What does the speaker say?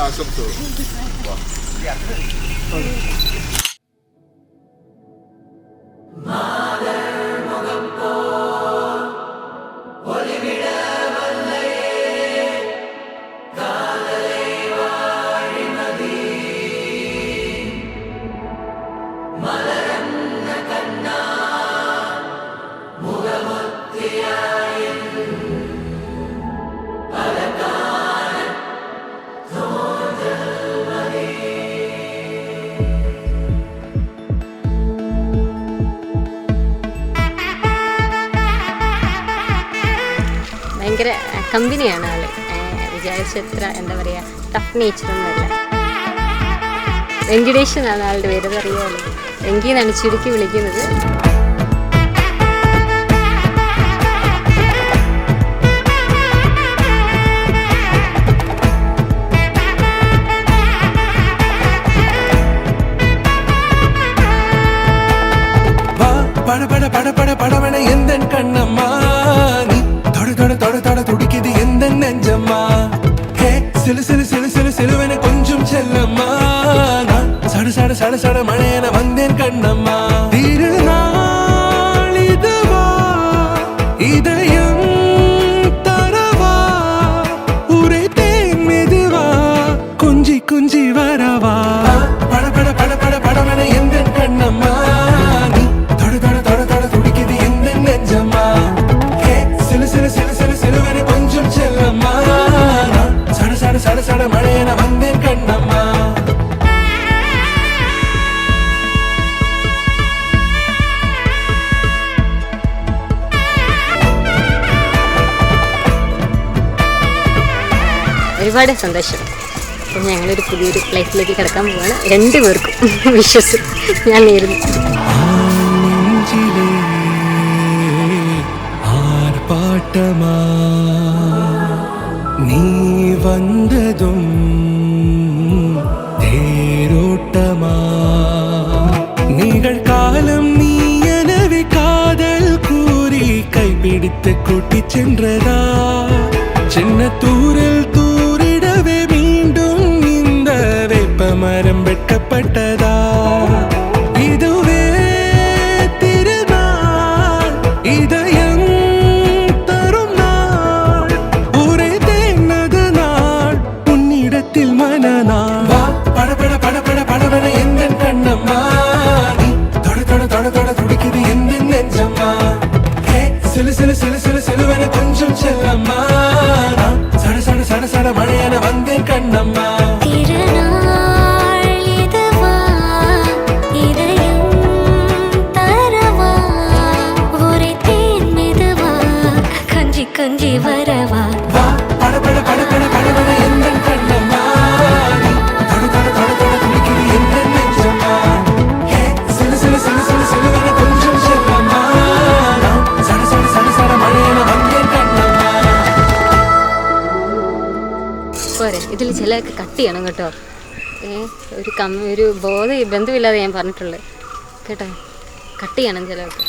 ആശംസകൾ. ഭയങ്കര കമ്പനിയാണ് ആള്. വിചാരിച്ചത്ര എന്താ പറയുക, ടഫ് നേച്ചറൊന്നുമല്ല. വെങ്കിടേഷ് എന്നാണ് ആളുടെ പേര്, അറിയാമല്ലോ. വെങ്കി എന്നാണ് ചുരുക്കി വിളിക്കുന്നത്. கொஞ்சம் செல்லம்மா சட சட சட சட மழையன வந்தேன் கண்ணம்மா திருநாள் இதுவா இதயம் தரவா உரைத்தேன் மெதுவா கொஞ்சி கொஞ்சி வரவா பட பட பட பட படவன எந்த கண்ணம்மா நீ தொட தொட தொட தொட துடிக்குது எந்த நெஞ்சம்மா சிலு சிலு சிலு சிலு சிலுவன கொஞ்சம் செல்லம்மா சட சட சட சட மழையன வந்தேன் கண்ணம்மா. ഒരുപാട് സന്തോഷം. അപ്പം ഞങ്ങളൊരു പുതിയൊരു ലൈഫിലേക്ക് കിടക്കാൻ പോവാണ്. രണ്ടുപേർക്കും വിശ്വസം ഞാൻ നേരുന്നു. ആർപ്പാട്ടമാ നീ വന്നതും തേരോട്ടമാ நிகழ்காலம் நீ எனவே காதல் கூறி கைப்பிடித்து கூட்டிச் சென்றதா சின்ன தூரில் தூரிடவே மீண்டும் இந்த வேப்பமரம் வெட்கப்பட்டதா இதுவே திருநாள் இதயம் தரும் நாள் ஒரே தேனது நாள் உன்னிடத்தில் மனநாள் படபட படபட படபட எந்த கண்ணம்மா நீ தொட தொட தொட தொட துடிக்குது எந்த நெஞ்சம்மா சிலு சிலு சிலு சிலு சிலுவன கொஞ்சம் செல்லம்மா சட சட சட சட மழையன வந்தேன் கண்ணம்மா. திருநாள் இதுவா இதயம் தரவா உரைத்தேன் மெதுவா கஞ்சி கஞ்சி வரவா படபட படபட படபட எந்த கண்ணம்மா நீ தொட தொட தொட தொட துடிக்குது எந்த நெஞ்சம்மா சிலு சிலு சிலு சிலு சிலுவன கொஞ்சம் செல்லம்மா சட சட சட சட மழையன வந்தேன் கண்ணம்மா. പോരെ, ഇതിൽ ചിലതൊക്കെ കട്ട് ചെയ്യണം കേട്ടോ. ഒരു ബന്ധമില്ലാതെ ഞാൻ പറഞ്ഞിട്ടുള്ളത് കേട്ടോ. കട്ട് ചെയ്യണം ചിലതൊക്കെ.